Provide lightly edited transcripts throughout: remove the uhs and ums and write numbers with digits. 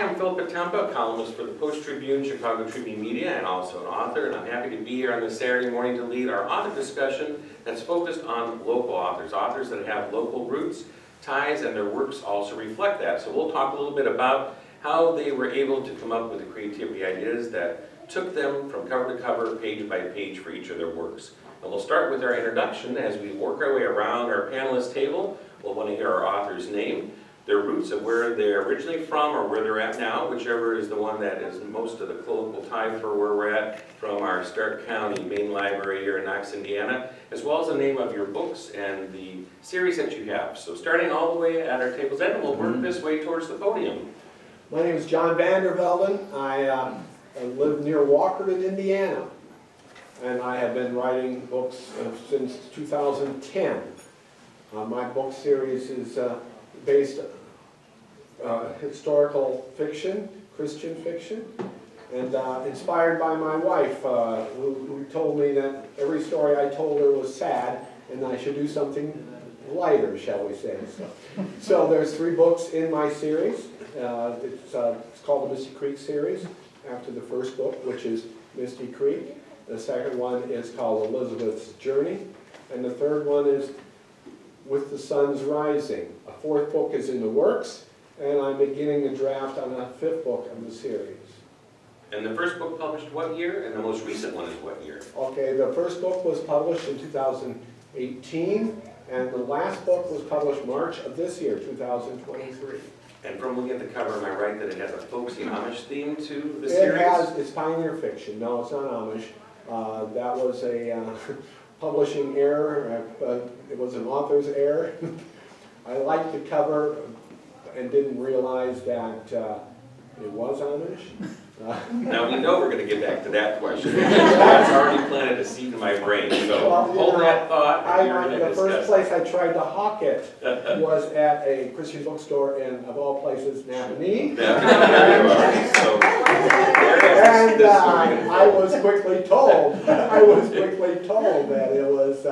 I'm Phil Potempa, a columnist for the Post-Tribune, Chicago Tribune Media, and also an author, and I'm happy to be here on this Saturday morning to lead our author discussion that's focused on local authors, authors that have local roots, ties, and their works also reflect that. So we'll talk a little bit about how they were able to come up with the creativity ideas that took them from cover to cover, page by page for each of their works. And we'll start with our introduction. As we work our way around our panelist table, we'll want to hear our author's name, their roots of where they're originally from or where they're at now, whichever is the one that is most of the local tie for where we're at, from our Starke County main library here in Knox, Indiana, as well as the name of your books and the series that you have. So starting all the way at our table's end, we'll work this way towards the podium. My name is John Vander Velden. I live near Wickert, Indiana, and I have been writing books since 2010. My book series is based historical fiction, Christian fiction, and inspired by my wife, who told me that every story I told her was sad, and I should do something lighter, shall we say. So there's 3 books in my series. It's called the Misty Creek series, after the first book, which is Misty Creek. The second one is called Elizabeth's Journey, and the third one is With the Sun's Rising. A 4th book is in the works, and I'm beginning a draft on a 5th book of the series. And the first book published what year, and the most recent one is what year? Okay, the first book was published in 2018, and the last book was published March of this year, 2023. And from looking at the cover, am I right that it has a folksy Amish theme to the series? It's pioneer fiction. No, it's not Amish. That was a publishing error. It was an author's error. I liked the cover and didn't realize that it was Amish. Now we know we're going to get back to that question. That's already planted a seed in my brain. So hold that thought. The first place I tried to hawk it was at a Christian bookstore in, of all places, Napanee. And I was quickly told that it was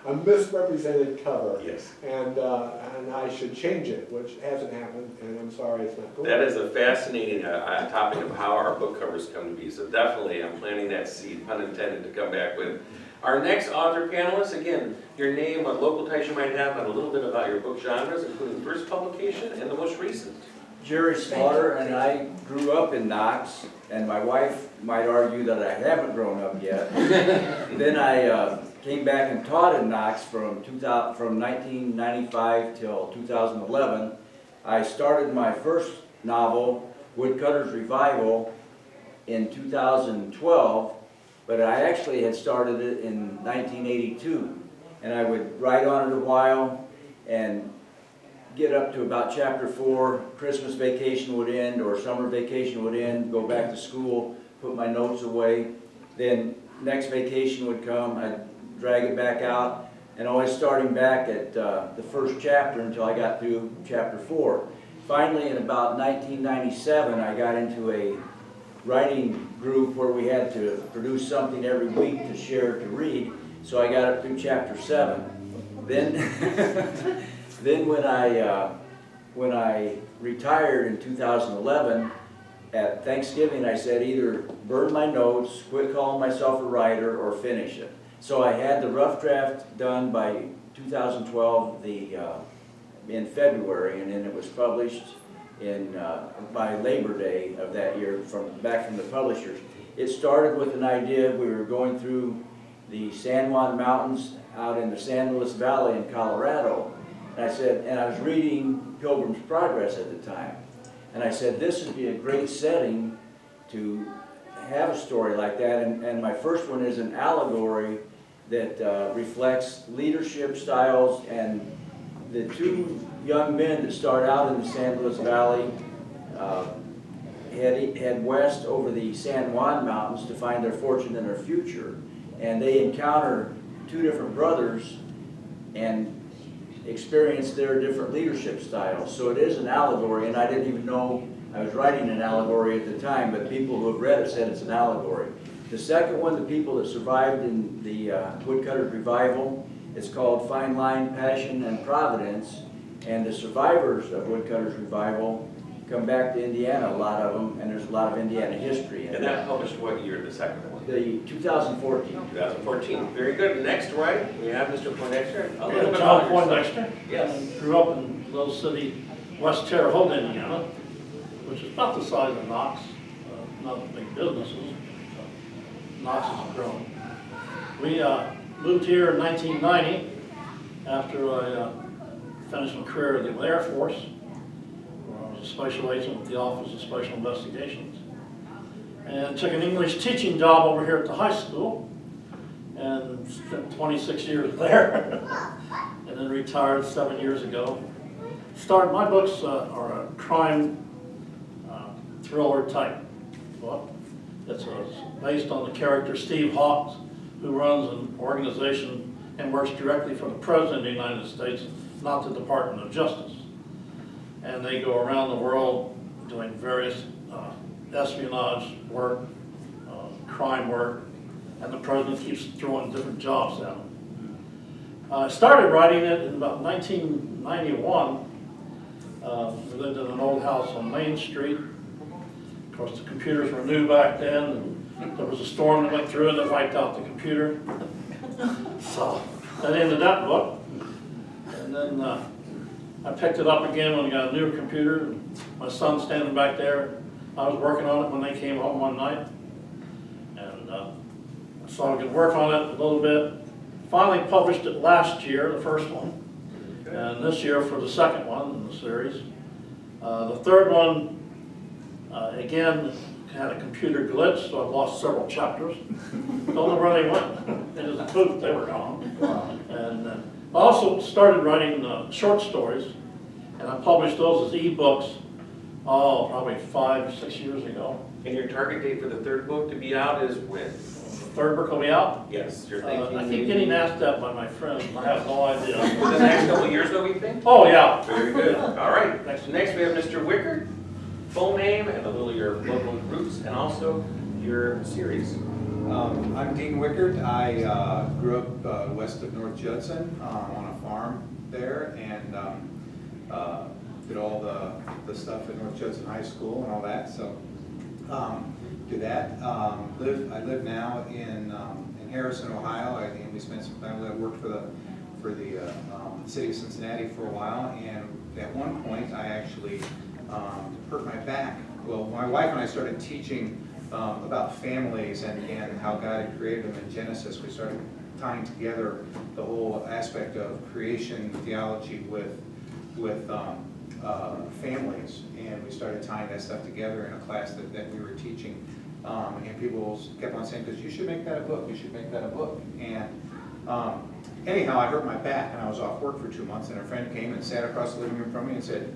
a misrepresented cover. Yes. And I should change it, which hasn't happened, and I'm sorry it's not going. That is a fascinating topic of how our book covers come to be. So definitely I'm planting that seed, pun intended, to come back with. Our next author panelist, again, your name, what local ties you might have, and a little bit about your book genres, including first publication and the most recent. Jerry Slauter, and I grew up in Knox, and my wife might argue that I haven't grown up yet. Then I came back and taught in Knox from 1995 till 2011. I started my first novel, Woodcutter's Revival, in 2012, but I actually had started it in 1982. And I would write on it a while and get up to about chapter 4, Christmas vacation would end or summer vacation would end, go back to school, put my notes away. Then next vacation would come, I'd drag it back out, and always starting back at the first chapter until I got through chapter 4. Finally, in about 1997, I got into a writing group where we had to produce something every week to share, to read, so I got up through chapter 7. Then Then when I retired in 2011, at Thanksgiving I said either burn my notes, quit calling myself a writer, or finish it. So I had the rough draft done by 2012 in February, and then it was published by Labor Day of that year back from the publishers. It started with an idea. We were going through the San Juan Mountains out in the San Luis Valley in Colorado. And I said, and I was reading Pilgrim's Progress at the time, and I said, this would be a great setting to have a story like that. And my first one is an allegory that reflects leadership styles, and the 2 young men that start out in the San Luis Valley head west over the San Juan Mountains to find their fortune and their future. And they encounter 2 different brothers and experience their different leadership styles. So it is an allegory, and I didn't even know I was writing an allegory at the time, but people who have read it said it's an allegory. The second one, the people that survived in the Woodcutter's Revival, is called Fine Line, Passion, and Providence, and the survivors of Woodcutter's Revival come back to Indiana, a lot of them, and there's a lot of Indiana history in And it. that published what year, the second one? The 2014. 2014. Very good. Next, right, we have Mr. Poindexter. A little bit John about yourself. Poindexter. Yes. Grew up in a little city, West Terre Haute, Indiana, which is about the size of Knox. Not big businesses. Knox has grown. We moved here in 1990 after I finished my career in the Air Force, where I was a special agent with the Office of Special Investigations. And took an English teaching job over here at the high school and spent 26 years there. And then retired 7 years ago. My books are a crime thriller type book. It's based on the character Steve Hawks, who runs an organization and works directly for the President of the United States, not the Department of Justice. And they go around the world doing various espionage work, crime work, and the President keeps throwing different jobs at them. I started writing it in about 1991. We lived in an old house on Main Street. Of course, the computers were new back then, and there was a storm that went through and it wiped out the computer. So that ended that book. And then I picked it up again when I got a newer computer. And my son's standing back there. I was working on it when they came home one night. And so I could work on it a little bit. Finally published it last year, the first one. And this year for the second one in the series. The third one, again, had a computer glitch, so I've lost several chapters. Don't know where they went. It was a poof, they were gone. And I also started writing short stories, and I published those as e-books, probably 5 or 6 years ago. And your target date for the third book to be out is when? The third book will be out. Yes, you're thinking. I keep getting asked that by my friends, and I have no idea. For the next couple of years, though, we think? Oh, yeah. Very good. All right. Next we have Mr. Wickert. Full name and a little your local roots and also your series. I'm Dean Wickert. I grew up west of North Judson on a farm there and did all the stuff at North Judson High School and all that. So do that. I live now in Harrison, Ohio. We spent some time. I worked for the city of Cincinnati for a while, and at one point I actually hurt my back. Well, my wife and I started teaching about families and how God had created them in Genesis. We started tying together the whole aspect of creation theology with families, and we started tying that stuff together in a class that we were teaching. And people kept on saying, because you should make that a book, you should make that a book. And anyhow, I hurt my back and I was off work for 2 months, and a friend came and sat across the living room from me and said,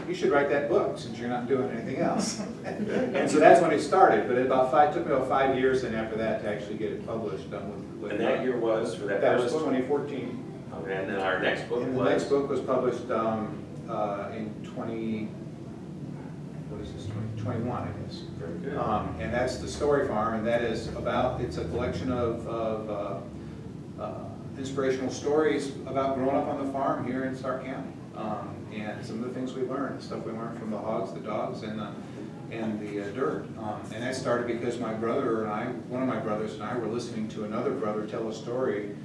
you should write that book since you're not doing anything else. And so that's when it started, but it took me about 5 years then after that to actually get it published. And that year was for that That first was book? 2014. Okay, and then our next book And was? the next book was published in 2021, I guess. Very good. And that's The Story Farm, and that is it's a collection of inspirational stories about growing up on the farm here in Starke County. And some of the things we learned, the stuff we learned from the hogs, the dogs, and the dirt. And that started because my brother and I, one of my brothers and I, were listening to another brother tell a story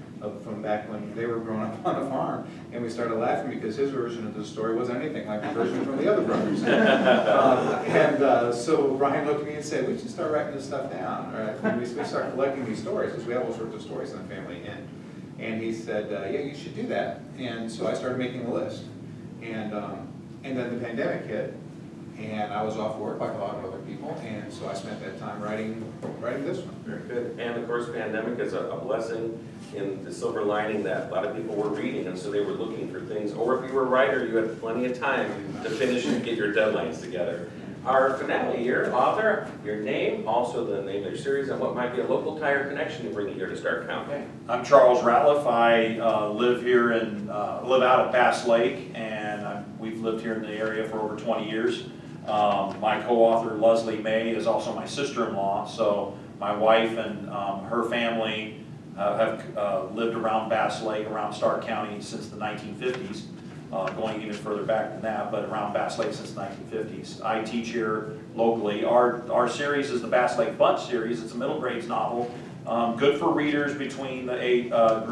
from back when they were growing up on the farm, and we started laughing because his version of the story wasn't anything like the version from the other brothers. So Brian looked at me and said, we should start writing this stuff down. Right? And we started collecting these stories, because we have all sorts of stories in the family. And he said, yeah, you should do that. And so I started making a list. And then the pandemic hit, and I was off work like a lot of other people, and so I spent that time writing this one. Very good. And of course, pandemic is a blessing in the silver lining that a lot of people were reading, and so they were looking for things. Or if you were a writer, you had plenty of time to finish and get your deadlines together. Our finale here, author, your name, also the name of your series, and what might be a local tie or connection to bring you here to Starke County. I'm Charles Ratliff. I live here live out at Bass Lake, and we've lived here in the area for over 20 years. My co-author Leslie May is also my sister-in-law, so my wife and her family have lived around Bass Lake, around Starke County since the 1950s. going even further back than that, but around Bass Lake since the 1950s. I teach here locally. Our series is the Bass Lake Bunch series. It's a middle grades novel, good for readers between the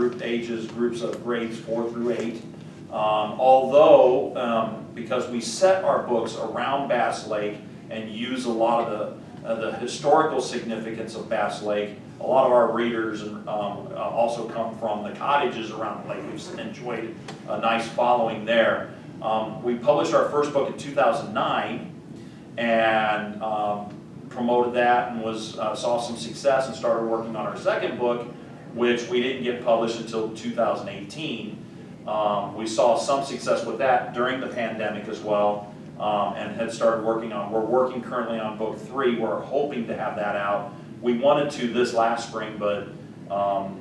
groups of grades 4 through 8. Although, because we set our books around Bass Lake and use a lot of the historical significance of Bass Lake, a lot of our readers also come from the cottages around the lake. We've enjoyed a nice following there. We published our first book in 2009 and promoted that and saw some success and started working on our second book, which we didn't get published until 2018. We saw some success with that during the pandemic as well, and had started we're working currently on book 3. We're hoping to have that out. We wanted to this last spring, but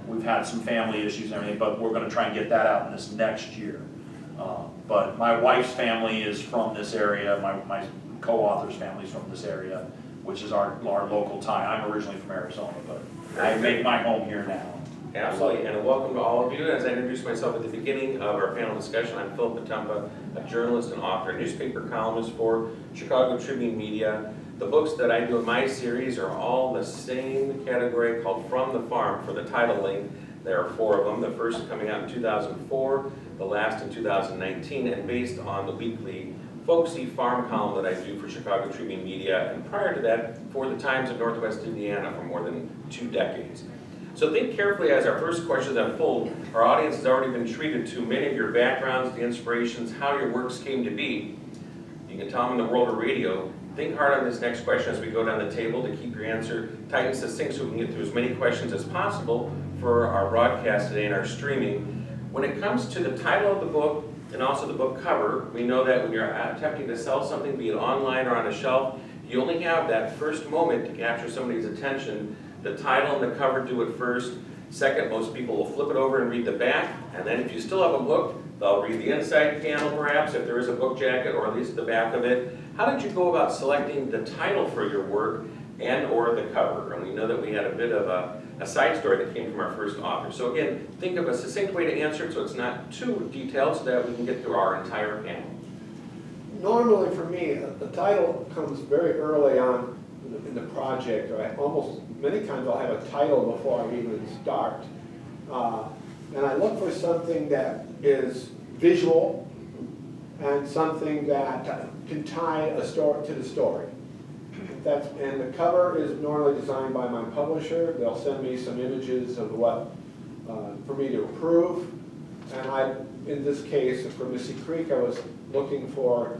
we've had some family issues and everything, but we're going to try and get that out in this next year. But my wife's family is from this area, my co-author's family is from this area, which is our local tie. I'm originally from Arizona, but I make my home here now. Absolutely, and welcome to all of you. As I introduced myself at the beginning of our panel discussion, I'm Phil Potempa, a journalist and author, newspaper columnist for Chicago Tribune Media. The books that I do in my series are all in the same category called From the Farm for the title link. There are 4 of them, the first coming out in 2004, the last in 2019, and based on the weekly folksy farm column that I do for Chicago Tribune Media, and prior to that, for the Times of Northwest Indiana for more than 2 decades. So think carefully as our first questions unfold. Our audience has already been treated to many of your backgrounds, the inspirations, how your works came to be. You can tell them in the world of radio. Think hard on this next question as we go down the table to keep your answer tight and succinct so we can get through as many questions as possible for our broadcast today and our streaming. When it comes to the title of the book and also the book cover, we know that when you're attempting to sell something, be it online or on a shelf, you only have that first moment to capture somebody's attention. The title and the cover do it first. Second, most people will flip it over and read the back, and then if you still have a book, they'll read the inside panel perhaps, if there is a book jacket, or at least the back of it. How did you go about selecting the title for your work and or the cover? And we know that we had a bit of a side story that came from our first author. So again, think of a succinct way to answer it so it's not too detailed so that we can get through our entire panel. Normally for me, the title comes very early on in the project, or many times I'll have a title before I even start. And I look for something that is visual and something that can tie a story to the story. And the cover is normally designed by my publisher. They'll send me some images of what for me to approve. And in this case, for Missy Creek, I was looking for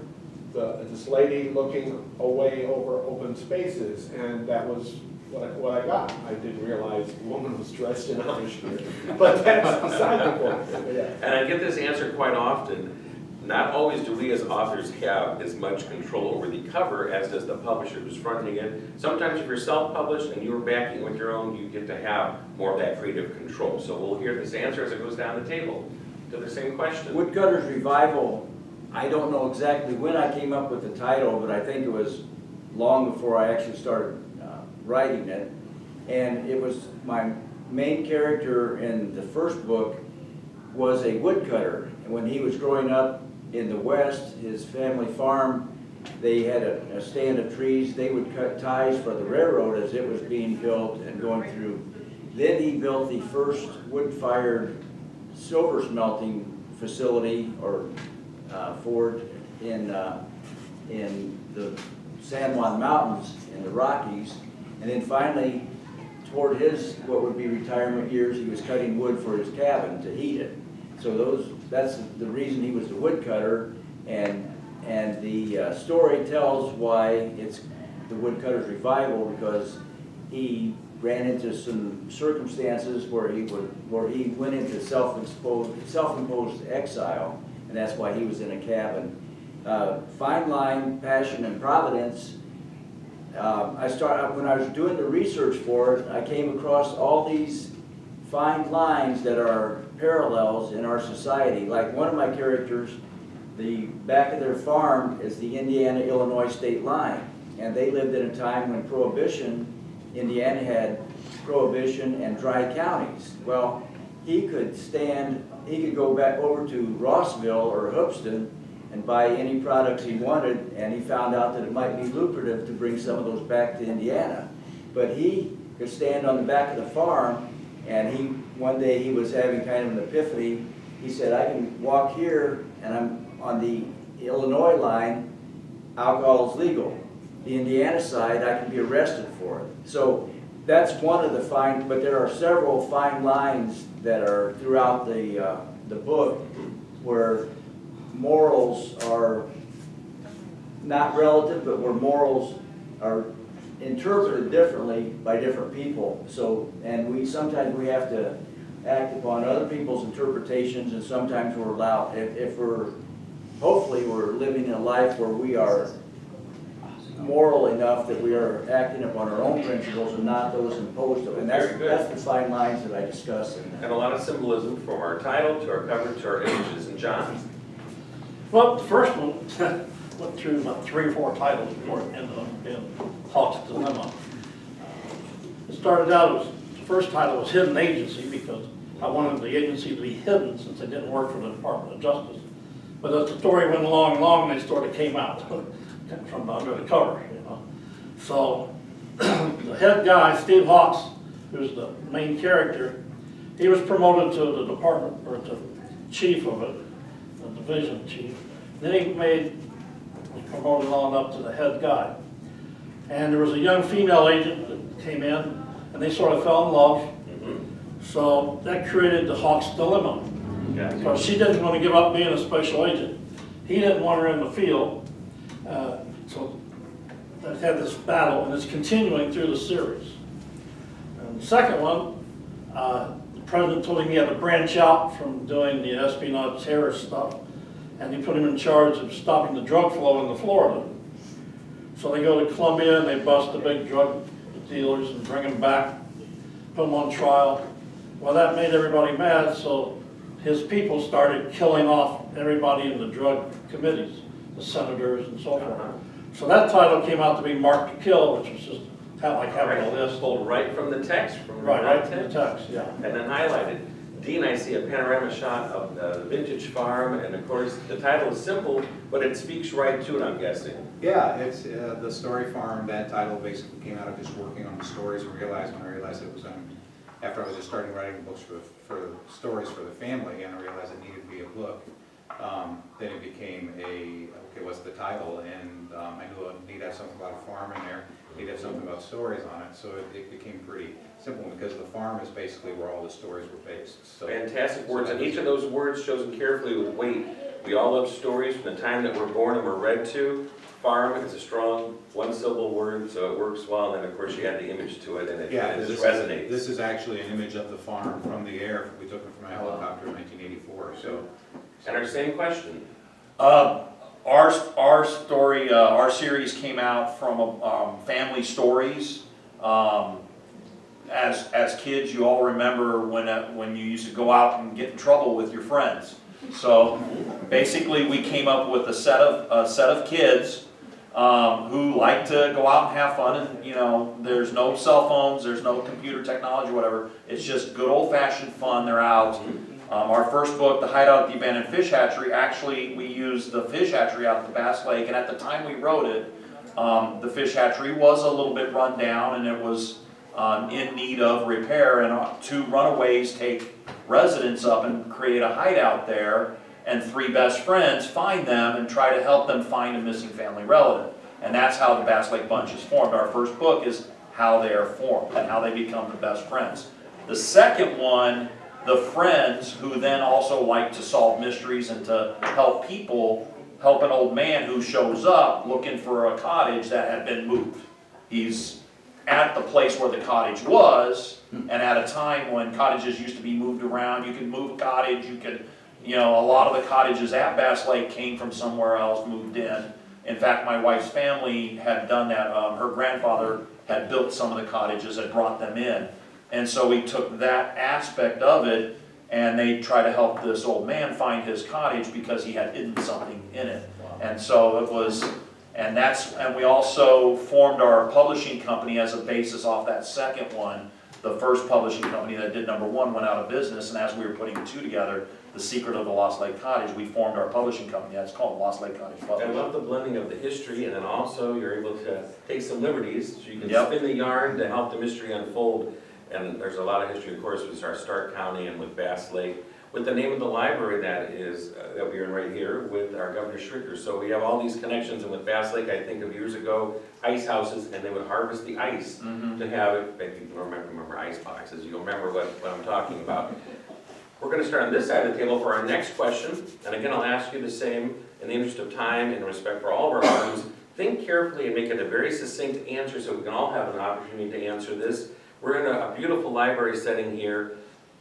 this lady looking away over open spaces, and that was what I got. I didn't realize the woman was dressed in Amish, but that's beside the point. Yeah. And I get this answer quite often. Not always do we as authors have as much control over the cover as does the publisher who's fronting it. Sometimes if you're self-published and you're backing with your own, you get to have more of that creative control. So we'll hear this answer as it goes down the table to the same question. Woodcutter's Revival, I don't know exactly when I came up with the title, but I think it was long before I actually started writing it. And it was my main character in the first book was a woodcutter. And when he was growing up in the West, his family farm, they had a stand of trees. They would cut ties for the railroad as it was being built and going through. Then he built the first wood-fired silver smelting facility or forge in the San Juan Mountains in the Rockies. And then finally, toward his, what would be retirement years, he was cutting wood for his cabin to heat it. So that's the reason he was the woodcutter, and the story tells why it's the Woodcutter's Revival, because he ran into some circumstances where he went into self-imposed exile, and that's why he was in a cabin. Fine Line, Passion, and Providence. When I was doing the research for it, I came across all these fine lines that are parallels in our society. Like one of my characters, the back of their farm is the Indiana-Illinois state line, and they lived in a time when Indiana had prohibition and dry counties. Well, he could go back over to Rossville or Hoopston and buy any products he wanted, and he found out that it might be lucrative to bring some of those back to Indiana. But he could stand on the back of the farm, and one day he was having kind of an epiphany. He said, I can walk here, and I'm on the Illinois line, alcohol is legal. The Indiana side, I can be arrested for it. So that's one of the fine, but there are several fine lines that are throughout the book where morals are not relative, but where morals are interpreted differently by different people. So, and sometimes we have to act upon other people's interpretations, and sometimes we're allowed, hopefully we're living a life where we are moral enough that we are acting upon our own principles and not those imposed on. And Very good. that's the fine lines that I discuss in that. And a lot of symbolism from our title to our cover to our images. And John? Well, the first one went through about 3 or 4 titles before it ended up being Hawk's Dilemma. It started out the first title was Hidden Agency, because I wanted the agency to be hidden since they didn't work for the Department of Justice. But as the story went along, they sort of came out from under the cover, you know. So the head guy, Steve Hawks, who's the main character, he was promoted to the department, or to chief of it, the division chief. Then he was promoted on up to the head guy. And there was a young female agent that came in, and they sort of fell in love. So that created the Hawk's Dilemma, because she didn't want to give up being a special agent. He didn't want her in the field. So that had this battle, and it's continuing through the series. And the second one, the president told him he had to branch out from doing the espionage terrorist stuff, and he put him in charge of stopping the drug flow into Florida. So they go to Columbia and they bust the big drug dealers and bring them back, put them on trial. Well, that made everybody mad, so his people started killing off everybody in the drug committees, the senators and so forth. So that title came out to be Marked to Kill, which was just kind of like having a list. Right from the text. Right from the text, yeah. And then highlighted. Dean, I see a panorama shot of the vintage farm, and of course, the title is simple, but it speaks right to it, I'm guessing. Yeah, it's the Story Farm. That title basically came out of just working on the stories and when I realized it was after I was just starting writing books for stories for the family, and I realized it needed to be a book. Then it became okay, what's the title? And I knew I needed to have something about a farm in there, needed to have something about stories on it, so it became pretty simple, because the farm is basically where all the stories were based. So, Fantastic words, and each of those words chosen carefully with weight. We all love stories from the time that we're born and we're read to. Farm is a strong one-syllable word, so it works well, and then of course you add the image to it, and it just resonates. This is actually an image of the farm from the air. We took it from a helicopter in 1984. And our same question. Our story, our series came out from family stories. As kids, you all remember when you used to go out and get in trouble with your friends. So basically, we came up with a set of kids who like to go out and have fun, and there's no cell phones, there's no computer technology, whatever. It's just good old-fashioned fun. They're out. Our first book, The Hideout at the Abandoned Fish Hatchery, actually we used the fish hatchery out at the Bass Lake, and at the time we wrote it, the fish hatchery was a little bit run down, and it was in need of repair, and 2 runaways take residents up and create a hideout there, and 3 best friends find them and try to help them find a missing family relative. And that's how the Bass Lake Bunch is formed. Our first book is how they are formed and how they become the best friends. The second one, the friends who then also like to solve mysteries and to help people, help an old man who shows up looking for a cottage that had been moved. He's at the place where the cottage was, and at a time when cottages used to be moved around, you could move a cottage, a lot of the cottages at Bass Lake came from somewhere else, moved in. In fact, my wife's family had done that. Her grandfather had built some of the cottages and brought them in. And so we took that aspect of it, and they tried to help this old man find his cottage because he had hidden something in it. And so it was, and we also formed our publishing company as a basis off that second one, the first publishing company that did #1 went out of business, and as we were putting the two together, The Secret of the Lost Lake Cottage, we formed our publishing company. That's called Lost Lake Cottage I Publishing. love the blending of the history, and then also you're able to take some liberties, so you can Yep. spin the yarn to help the mystery unfold. And there's a lot of history, of course, with our Starke County and with Bass Lake, with the name of the library that is, that we're in right here, with our Governor Schricker. So we have all these connections, and with Bass Lake, I think of years ago, ice houses, and they would harvest the ice to have it, if you remember ice boxes, you'll remember what I'm talking about. We're gonna start on this side of the table for our next question, and again, I'll ask you the same, in the interest of time and respect for all of our audience, think carefully and make it a very succinct answer so we can all have an opportunity to answer this. We're in a beautiful library setting here.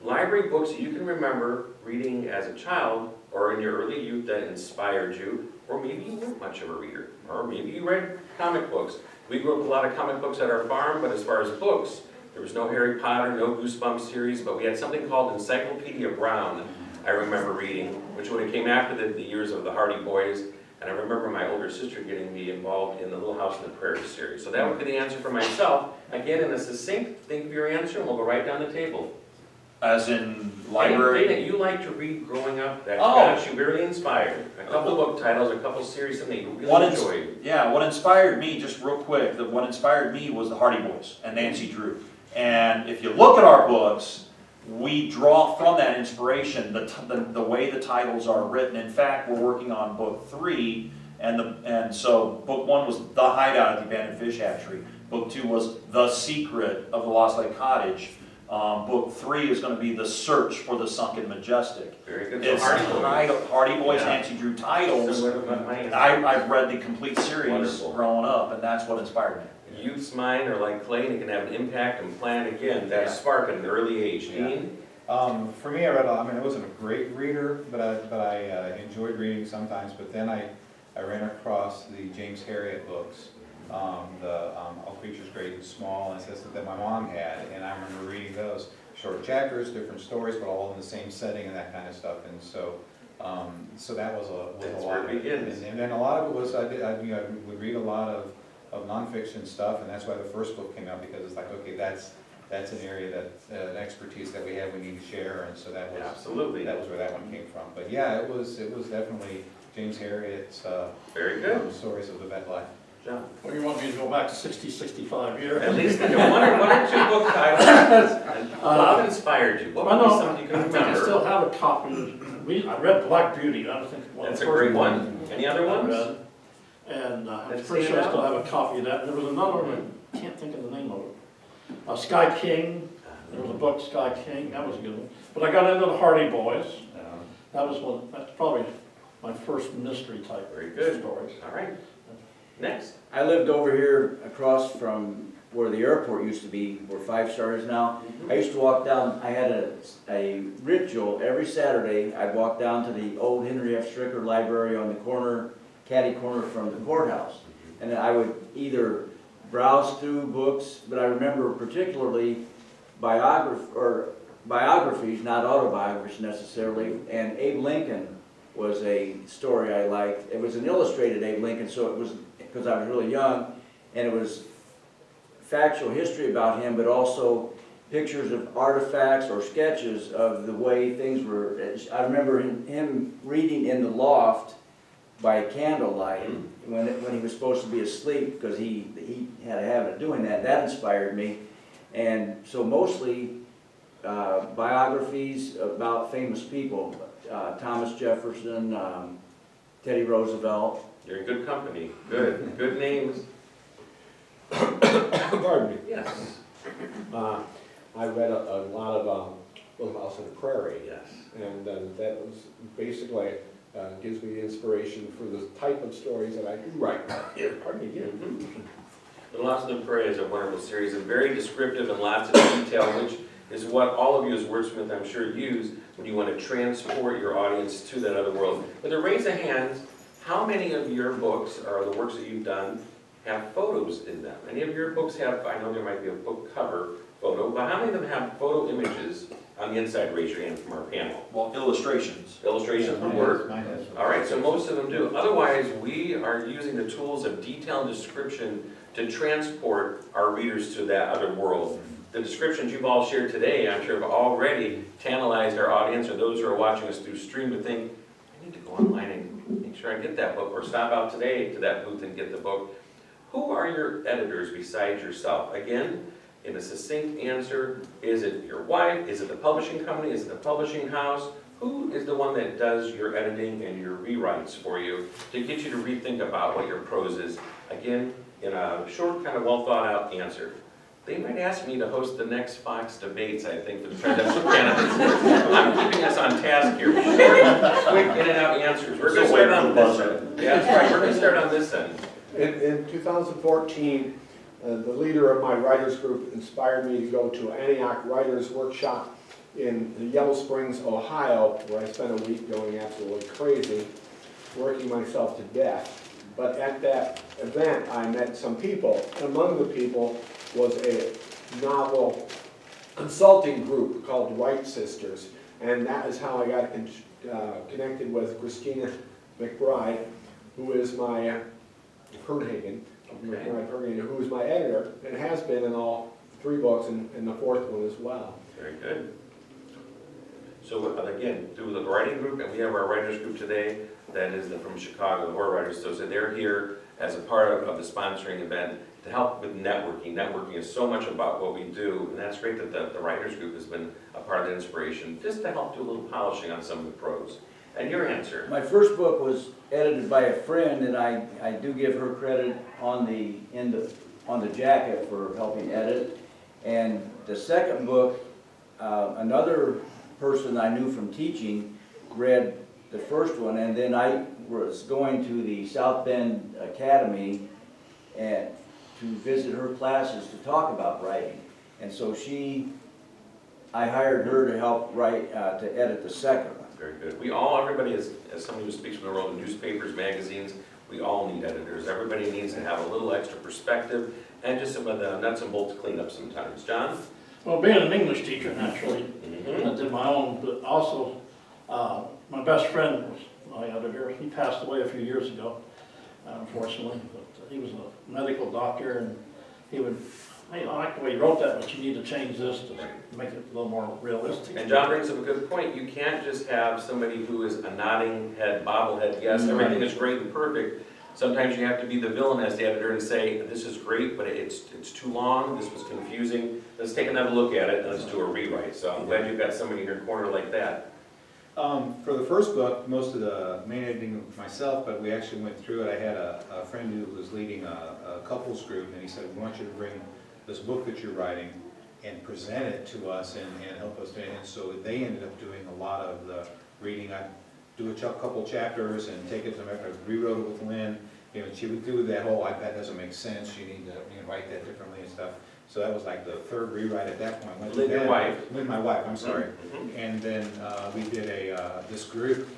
Library books that you can remember reading as a child or in your early youth that inspired you, or maybe you weren't much of a reader, or maybe you read comic books. We grew up with a lot of comic books at our farm, but as far as books, there was no Harry Potter, no Goosebumps series, but we had something called Encyclopedia Brown, I remember reading, which when it came after the years of the Hardy Boys, and I remember my older sister getting me involved in the Little House on the Prairie series. So that would be the answer for myself. Again, in a succinct, think of your answer, and we'll go right down the table. As in Anything library? that you liked to read growing up that Oh. got you very inspired. A couple book titles, a couple series that you What really ins- enjoyed. Yeah, what inspired me, just real quick, what inspired me was the Hardy Boys and Nancy Drew. And if you look at our books, we draw from that inspiration, the way the titles are written. In fact, we're working on book 3, and so book 1 was The Hideout at the Abandoned Fish Hatchery. Book 2 was The Secret of the Lost Lake Cottage. Book 3 is going to be The Search for the Sunken Majestic. Very good. It's So Hardy Boys. Hardy Boys, Yeah. Nancy Drew titles. Similar to mine. I've read the complete series Wonderful. growing up, and that's what inspired me. Youth's mind are like clay, and it can have an impact and plan again, that Yeah. spark at an early age. Yeah. Dean? For me, I read, I wasn't a great reader, but I enjoyed reading sometimes, but then I ran across the James Herriot books, All Creatures Great and Small, and says that my mom had, and I remember reading those, short chapters, different stories, but all in the same setting and that kind of stuff, and so that was That's a where lot. it begins. And then a lot of it was, I would read a lot of nonfiction stuff, and that's why the first book came out, because it's like, okay, that's an area that, an expertise that we have, we need to share, and so that was Absolutely. where that one came from. But yeah, it was definitely James Herriot's Very good. stories of the vet life. John? Well, you want me to go back 60, 65 years? At least one or two book titles. What inspired you? What I would be know, something you I can think I still remember? have a copy. I read Black Beauty, I think one of That's the a first great ones one. Any other I ones? read. And I'm Let's pretty see sure I it still out. have a copy of that. There was another one, I can't think of the name of it. Sky King, there was a book, Sky King, that was a good one. But I got into the Hardy Boys. That's probably my first mystery type Very good. stories. All right. Next. I lived over here across from where the airport used to be, where 5 Star is now. I used to walk down, I had a ritual every Saturday. I'd walk down to the old Henry F. Stricker Library on the corner, catty corner from the courthouse. And I would either browse through books, but I remember particularly biographies, not autobiographies necessarily, and Abe Lincoln was a story I liked. It was an illustrated Abe Lincoln, so it was, because I was really young, and it was factual history about him, but also pictures of artifacts or sketches of the way things were. I remember him reading in the loft by candlelight when he was supposed to be asleep, because he had a habit of doing that. That inspired me. And so mostly biographies about famous people, Thomas Jefferson, Teddy Roosevelt. You're in good company. Good. Good names. Pardon me. Yes. I read a lot of Little House on the Prairie, Yes. and that was basically gives me the inspiration for the type of stories that I do write. Pardon me, yeah. Little House on the Prairie is a wonderful series and very descriptive and lots of detail, which is what all of you as wordsmiths, I'm sure, use when you want to transport your audience to that other world. With a raise of hands, how many of your books, or the works that you've done, have photos in them? Any of your books have, I know there might be a book cover photo, but how many of them have photo images on the inside? Raise your hand from our panel. Well, illustrations. Illustrations would Mine work. has- mine has- All right, so most of them do. Otherwise, we are using the tools of detail and description to transport our readers to that other world. the descriptions you've all shared today, I'm sure have already tantalized our audience or those who are watching us through stream to think, I need to go online and make sure I get that book, or stop out today to that booth and get the book. Who are your editors besides yourself? Again, in a succinct answer, is it your wife? Is it the publishing company? Is it the publishing house? Who is the one that does your editing and your rewrites for you to get you to rethink about what your prose is? Again, in a short, kind of well-thought-out answer. They might ask me to host the next Fox debates, I think, for the presidential candidates. I'm keeping us on task here. Short, quick, in-and-out answers. We're going to start on this end. Yeah, that's right. We're going to start on this end. In 2014, the leader of my writers group inspired me to go to Antioch Writers Workshop in Yellow Springs, Ohio, where I spent a week going absolutely crazy, working myself to death. But at that event, I met some people. Among the people was a novel consulting group called Wright Sisters, and that is how I got connected with Christina McBride, who is my Perhagen, who is my editor, and has been in all 3 books and the 4th one as well. Very good. So again, through the writing group, and we have our writers group today, that is from Chicago, the Horror Writers. So they're here as a part of the sponsoring event to help with networking. Networking is so much about what we do, and that's great that the writers group has been a part of the inspiration, just to help do a little polishing on some of the prose. And your answer? My first book was edited by a friend, and I do give her credit on the jacket for helping edit. And the second book, another person I knew from teaching read the first one, and then I was going to the South Bend Academy and to visit her classes to talk about writing. And so I hired her to help write, to edit the second one. Very good. Everybody as somebody who speaks from the world of newspapers, magazines, we all need editors. Everybody needs to have a little extra perspective and just some of the nuts and bolts cleaned up sometimes. John? Well, being an English teacher naturally, I did my own, but also my best friend was my editor. He passed away a few years ago, unfortunately, but he was a medical doctor, and he would, hey, I like the way you wrote that, but you need to change this to make it a little more realistic. And John brings up a good point. You can't just have somebody who is a nodding head, bobblehead, yes, everything is great and perfect. Sometimes you have to be the villain as the editor and say, this is great, but it's too long, this was confusing. Let's take another look at it and let's do a rewrite. So I'm glad you've got somebody in your corner like that. For the first book, most of the main editing was myself, but we actually went through it. I had a friend who was leading a couples group, and he said, we want you to bring this book that you're writing and present it to us and help us. And so they ended up doing a lot of the reading. I'd do a couple chapters and take it to them. I rewrote it with Lynn. You know, she would do that whole, that doesn't make sense, you need to write that differently and stuff. So that was like the 3rd rewrite at that point. Lynn, your wife? Lynn, my wife, I'm sorry. And then we did this group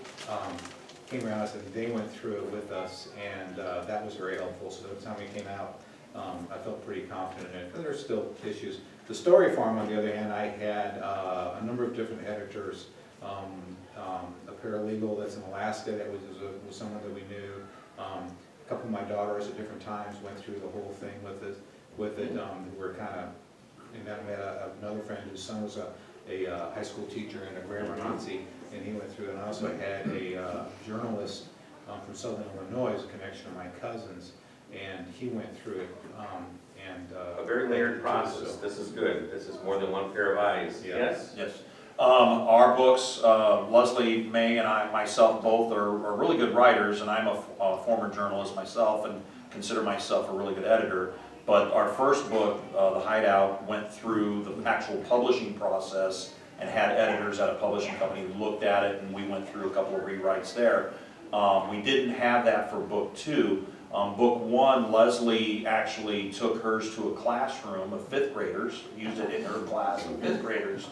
came around us and they went through it with us, and that was very helpful. So by the time we came out, I felt pretty confident in it. There's still issues. The story farm, on the other hand, I had a number of different editors. A paralegal that's in Alaska that was someone that we knew. A couple of my daughters at different times went through the whole thing with it. We're kind of, and then I met another friend whose son was a high school teacher and a grammar Nazi, and he went through it. And I also had a journalist from Southern Illinois, as a connection of my cousins, and he went through it. A very layered process. This is good. This is more than one pair of eyes. Yeah. Yes? Yes. Our books, Leslie May and myself both are really good writers, and I'm a former journalist myself and consider myself a really good editor. But our first book, The Hideout, went through the actual publishing process and had editors at a publishing company who looked at it, and we went through a couple of rewrites there. We didn't have that for book 2. Book 1, Leslie actually took hers to a classroom of 5th graders, used it in her class of 5th graders,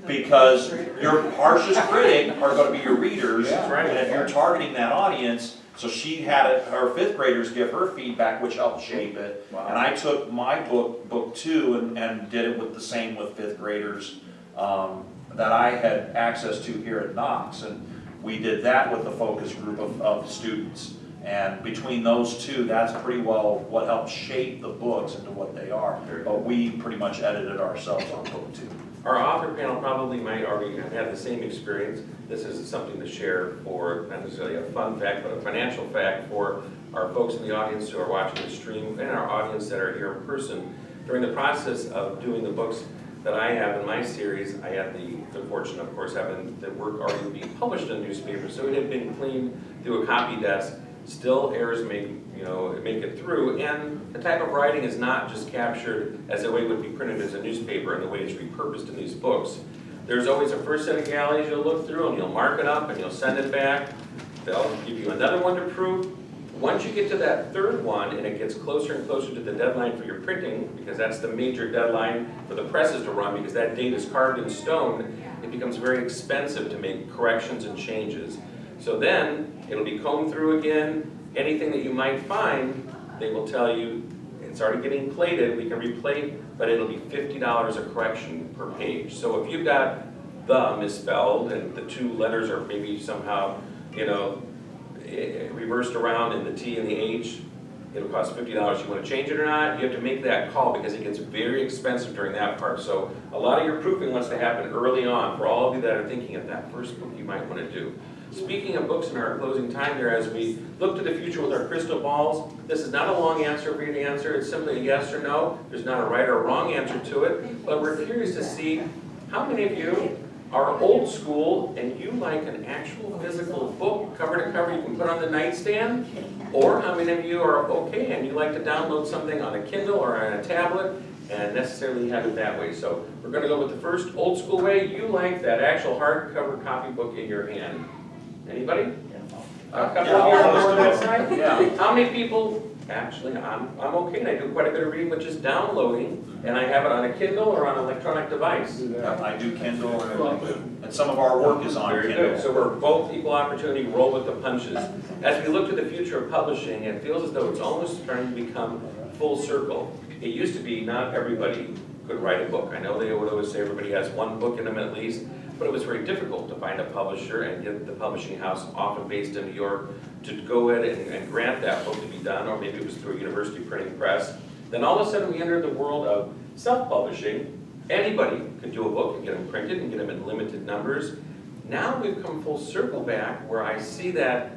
because your harshest critic are going to be your readers, and if you're targeting that audience, so she had her 5th graders give her feedback, which helped shape it, and I took my book 2, and did it with the same with 5th graders that I had access to here at Knox, and we did that with the focus group of students. And between those two, that's pretty well what helped shape the books into what they are. But we pretty much edited ourselves on book 2. Our author panel probably might already have had the same experience. This is something to share for, not necessarily a fun fact, but a financial fact for our folks in the audience who are watching the stream and our audience that are here in person. During the process of doing the books that I have in my series, I had the good fortune, of course, having the work already being published in newspapers, so it had been cleaned through a copy desk. Still errors make it through, and the type of writing is not just captured as the way it would be printed as a newspaper and the way it's repurposed in these books. There's always a first set of galleys you'll look through, and you'll mark it up, and you'll send it back. They'll give you another one to proof. Once you get to that third one, and it gets closer and closer to the deadline for your printing, because that's the major deadline for the presses to run, because that date is carved in stone, it becomes very expensive to make corrections and changes. So then, it'll be combed through again. Anything that you might find, they will tell you, it's already getting plated, we can replate, but it'll be $50 a correction per page. So if you've got the misspelled, and the 2 letters are maybe somehow, reversed around in the T and the H, it'll cost $50. You want to change it or not? You have to make that call because it gets very expensive during that part. So a lot of your proofing wants to happen early on for all of you that are thinking of that first book you might want to do. Speaking of books in our closing time here, as we look to the future with our crystal balls, this is not a long answer for you to answer. It's simply a yes or no. There's not a right or wrong answer to it. But we're curious to see how many of you are old school and you like an actual physical book, cover to cover, you can put on the nightstand, or how many of you are okay and you like to download something on a Kindle or on a tablet and necessarily have it that way. So we're going to go with the first old school way. You like that actual hardcover copybook in your hand. Anybody? A couple of you are on that side? Yeah. How many people, actually, I'm okay, and I do quite a bit of reading with just downloading, and I have it on a Kindle or on an electronic device. I do Kindle, and some of our work is on Very Kindle. good. So we're both equal opportunity, roll with the punches. As we look to the future of publishing, it feels as though it's almost starting to become full circle. It used to be not everybody could write a book. I know they would always say everybody has one book in them at least, but it was very difficult to find a publisher and get the publishing house, often based in New York, to go ahead and grant that book to be done, or maybe it was through a university printing press. Then all of a sudden we entered the world of self-publishing. Anybody could do a book and get them printed and get them in limited numbers. Now we've come full circle back where I see that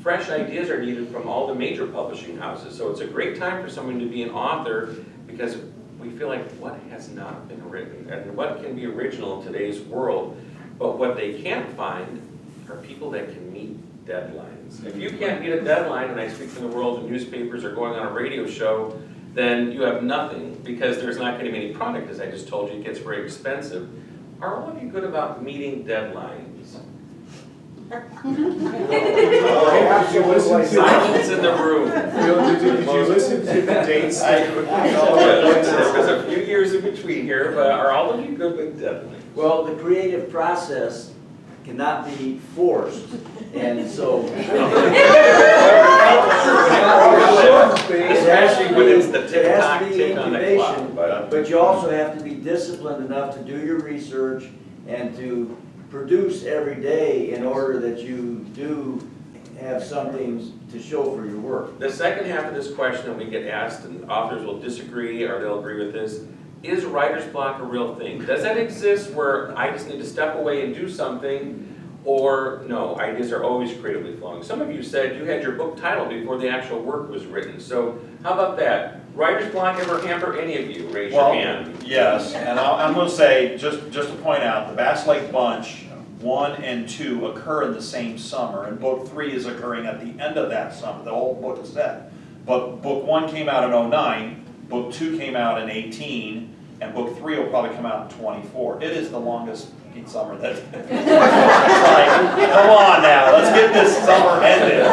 fresh ideas are needed from all the major publishing houses. So it's a great time for someone to be an author because we feel like what has not been written and what can be original in today's world. But what they can't find are people that can meet deadlines. If you can't meet a deadline, and I speak from the world of newspapers or going on a radio show, then you have nothing because there's not going to be any product, as I just told you, it gets very expensive. Are all of you good about meeting deadlines? Silence in the room. Did you listen to the dates? There's a few years in between here, but are all of you good with deadlines? Well, the creative process cannot be forced, and so. Especially when it's the It has tick-tock, to be tick on the clock. incubation, but you also have to be disciplined enough to do your research and to produce every day in order that you do have something to show for your work. The second half of this question that we get asked, and authors will disagree or they'll agree with this, is writer's block a real thing? Does that exist where I just need to step away and do something, or no, ideas are always creatively flowing? Some of you said you had your book title before the actual work was written, so how about that? Writer's block ever hamper any of you? Raise your hand. Yes, and I'm going to say, just to point out, the Bass Lake Bunch 1 and 2 occur in the same summer, and book 3 is occurring at the end of that summer. The whole book is set. But book 1 came out in 09, book 2 came out in 18, and book 3 will probably come out in 24. It is the longest summer that. It's like, come on now, let's get this summer ended,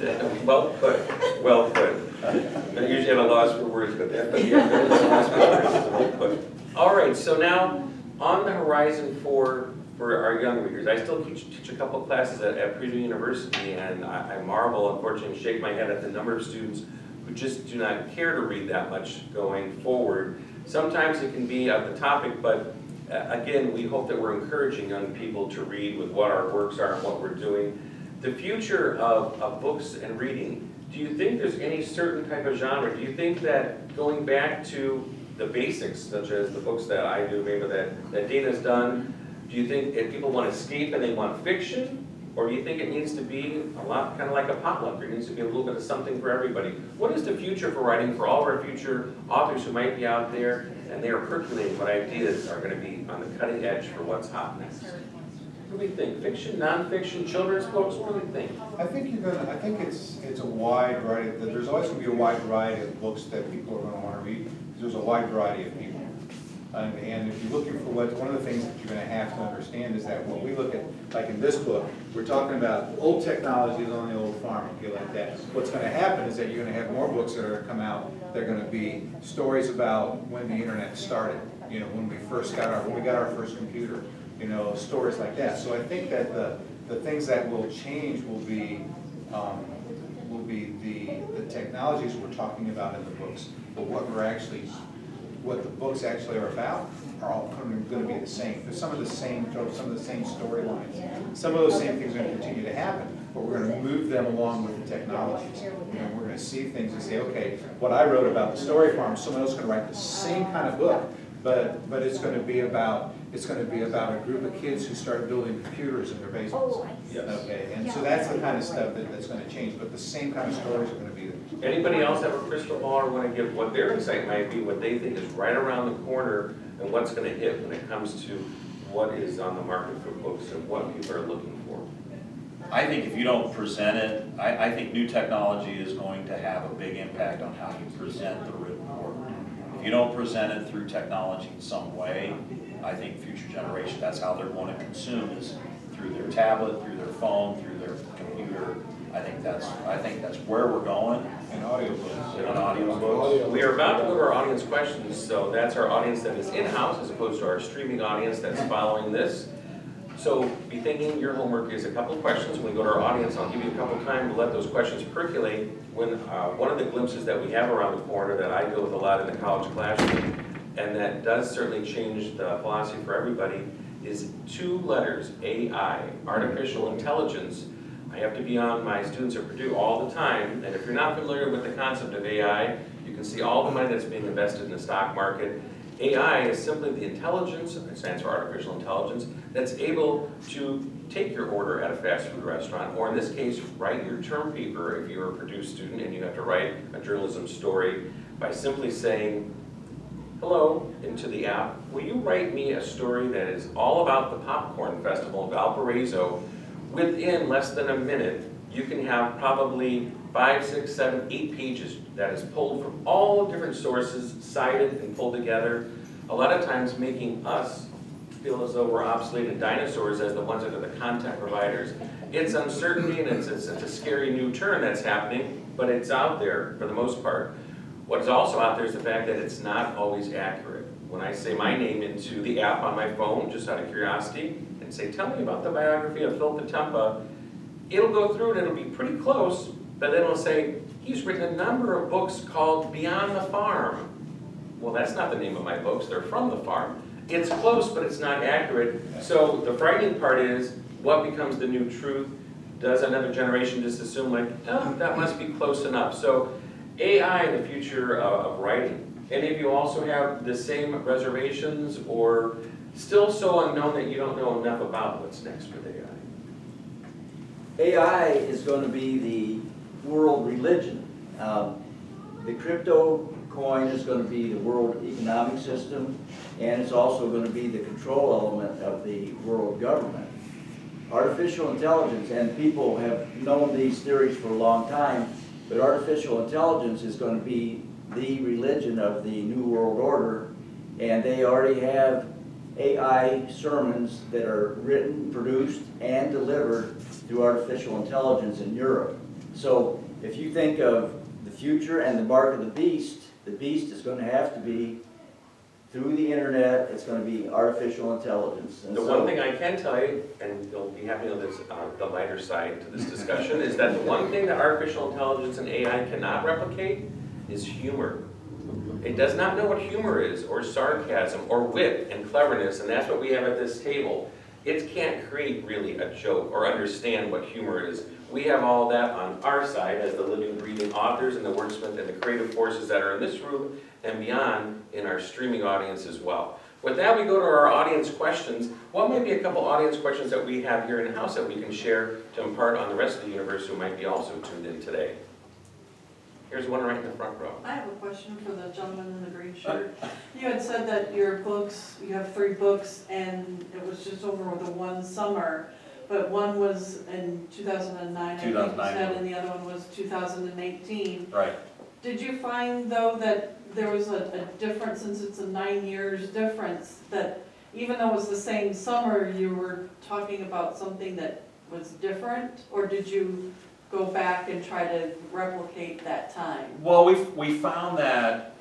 please. Well put, well put. I usually have a loss for words, but yeah, loss for words. But all right, so now on the horizon for our young readers, I still teach a couple classes at Purdue University, and I marvel, unfortunately, and shake my head at the number of students who just do not care to read that much going forward. Sometimes it can be of the topic, but again, we hope that we're encouraging young people to read with what our works are and what we're doing. The future of books and reading, do you think there's any certain type of genre? Do you think that going back to the basics, such as the books that I do, maybe that Dana's done, do you think if people want to escape and they want fiction? Or do you think it needs to be a lot, kind of like a potluck, there needs to be a little bit of something for everybody? What is the future for writing for all of our future authors who might be out there and they are percolating what ideas are going to be on the cutting edge for what's hot next? What do we think? Fiction, nonfiction, children's books? What do we think? I think it's a wide variety, there's always gonna be a wide variety of books that people are gonna wanna read, because there's a wide variety of people. And if you're looking for one of the things that you're gonna have to understand is that when we look at, like in this book, we're talking about old technologies on the old farm, and feel like that. What's gonna happen is that you're gonna have more books that are gonna come out, they're gonna be stories about when the internet started, when we got our first computer, stories like that. So I think that the things that will change will be the technologies we're talking about in the books, but what the books actually are about are all going to be the same. There's some of the same storylines. Some of those same things are going to continue to happen, but we're going to move them along with the technologies. We're going to see things and say, okay, what I wrote about the story farm, someone else is going to write the same kind of book, but it's going to be about a group of kids who start building computers in their basements. Okay, and so that's the kind of stuff that's going to change, but the same kind of stories are going to be there. Anybody else have a crystal ball or want to give what their insight might be, what they think is right around the corner, and what's going to hit when it comes to what is on the market for books and what people are looking for? I think if you don't present it, I think new technology is going to have a big impact on how you present the written word. If you don't present it through technology in some way, I think future generations, that's how they're going to consume, is through their tablet, through their phone, through their computer. I think that's where we're going. And audiobooks. And audiobooks. We are about to go to our audience questions, so that's our audience that is in-house as opposed to our streaming audience that's following this. So be thinking your homework is a couple of questions. When we go to our audience, I'll give you a couple of time to let those questions percolate. When one of the glimpses that we have around the corner that I deal with a lot in the college classroom, and that does certainly change the philosophy for everybody, is 2 letters, AI, artificial intelligence. I have to be on my students at Purdue all the time, and if you're not familiar with the concept of AI, you can see all the money that's being invested in the stock market. AI is simply the intelligence, it stands for artificial intelligence, that's able to take your order at a fast food restaurant, or in this case, write your term paper if you're a Purdue student and you have to write a journalism story by simply saying, hello, into the app, will you write me a story that is all about the popcorn festival in Valparaiso? Within less than a minute, you can have probably 5, 6, 7, 8 pages that is pulled from all different sources, cited and pulled together, a lot of times making us feel as though we're obsolete and dinosaurs as the ones that are the content providers. It's uncertainty and it's a scary new turn that's happening, but it's out there for the most part. What is also out there is the fact that it's not always accurate. When I say my name into the app on my phone, just out of curiosity, and say, tell me about the biography of Phil Potempa, it'll go through and it'll be pretty close, but then it'll say, he's written a number of books called Beyond the Farm. Well, that's not the name of my books, they're from the farm. It's close, but it's not accurate. So the frightening part is, what becomes the new truth? Does another generation just assume like, oh, that must be close enough? So AI in the future of writing. Any of you also have the same reservations or still so unknown that you don't know enough about what's next with AI? AI is going to be the world religion. The crypto coin is going to be the world economic system, and it's also going to be the control element of the world government. Artificial intelligence, and people have known these theories for a long time, but artificial intelligence is going to be the religion of the New World Order, and they already have AI sermons that are written, produced, and delivered through artificial intelligence in Europe. So if you think of the future and the mark of the beast is going to have to be through the internet, it's going to be artificial intelligence. And The one thing I can tell you, and you'll be happy to know this, the lighter side to this discussion, is that the one thing that artificial intelligence and AI cannot replicate is humor. It does not know what humor is, or sarcasm, or wit and cleverness, and that's what we have at this table. it can't create really a joke or understand what humor is. We have all that on our side as the living, breathing authors and the wordsmith and the creative forces that are in this room and beyond in our streaming audience as well. With that, we go to our audience questions. What might be a couple audience questions that we have here in the house that we can share to impart on the rest of the universe who might be also tuned in today? Here's one right in the front row. I have a question for the gentleman in the green shirt. You had said that your books, you have 3 books, and it was just over the one summer, but one was in 2009, I think you said, and the other one was 2018. Right. Did you find, though, that there was a difference, since it's a 9 years difference, that even though it was the same summer, you were talking about something that was different? Or did you go back and try to replicate that time? Well, we found that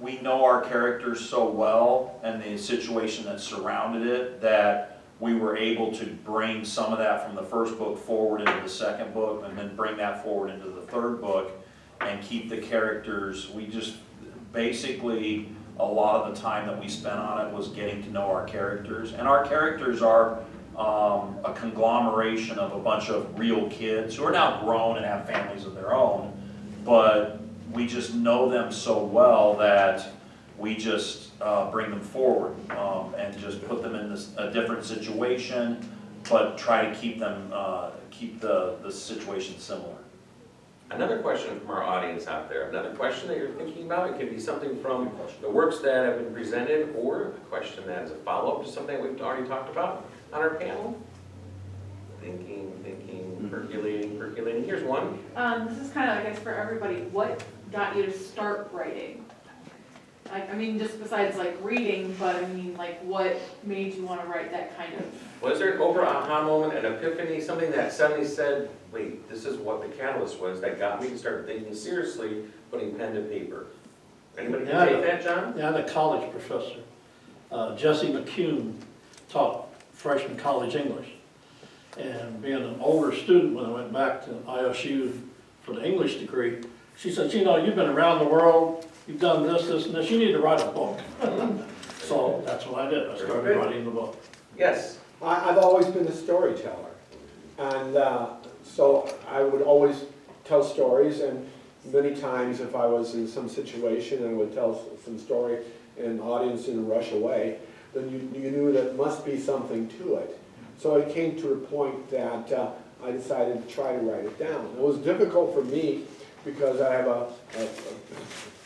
we know our characters so well and the situation that surrounded it that we were able to bring some of that from the first book forward into the second book, and then bring that forward into the third book, and keep the characters. We just basically, a lot of the time that we spent on it was getting to know our characters, and our characters are a conglomeration of a bunch of real kids who are now grown and have families of their own, but we just know them so well that we just bring them forward and just put them in a different situation, but try to keep them keep the situation similar. Another question from our audience out there, another question that you're thinking about. It could be something from the works that have been presented, or a question that is a follow-up to something we've already talked about on our panel. Thinking, percolating. Here's one. This is kind of, I guess, for everybody. What got you to start writing? I mean, just besides like reading, but I mean, like, what made you want to write that kind of? Was there an Oprah aha moment, an epiphany, something that suddenly said, wait, this is what the catalyst was that got me to start thinking seriously, putting pen to paper? Anybody can take that, John? Yeah, I had a college professor, Jesse McCune, taught freshman college English. And being an older student, when I went back to ISU for the English degree, she said, you know, you've been around the world, you've done this, this, and this, you need to write a book. So that's what I did. I started writing the book. Yes. I've always been a storyteller, and so I would always tell stories, and many times if I was in some situation and I would tell some story and the audience didn't rush away, then you knew that must be something to it. So it came to a point that I decided to try to write it down. It was difficult for me because I have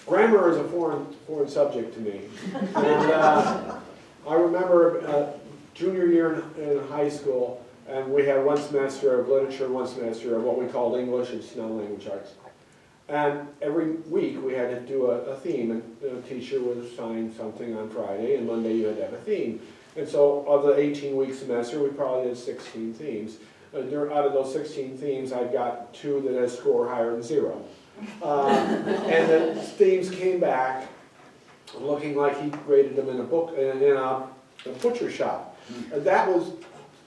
grammar is a foreign subject to me. And I remember junior year in high school, and we had one semester of literature, one semester of what we called English and Snow Language Arts. And every week we had to do a theme, and the teacher would assign something on Friday, and Monday you had to have a theme. And so of the 18-week semester, we probably did 16 themes. Out of those 16 themes, I got 2 that had a score higher than 0. And the themes came back looking like he graded them in a book, in a butcher shop. And that was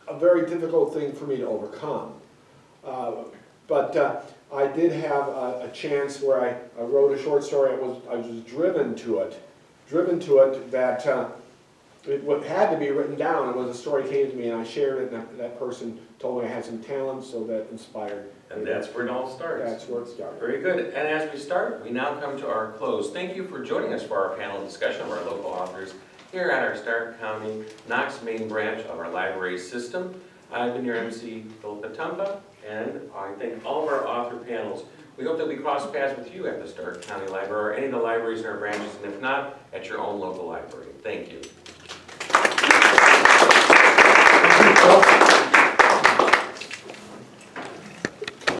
a very difficult thing for me to overcome. But I did have a chance where I wrote a short story. I was driven to it that it had to be written down. And when the story came to me and I shared it, and that person told me I had some talent, so that inspired. And that's where it all starts. That's where it started. Very good. And as we start, we now come to our close. Thank you for joining us for our panel discussion of our local authors here at our Starke County Knox main branch of our library system. I've been your MC, Potempa, and I thank all of our author panels. We hope that we cross paths with you at the Starke County Library or any of the libraries in our branches, and if not, at your own local library. Thank you.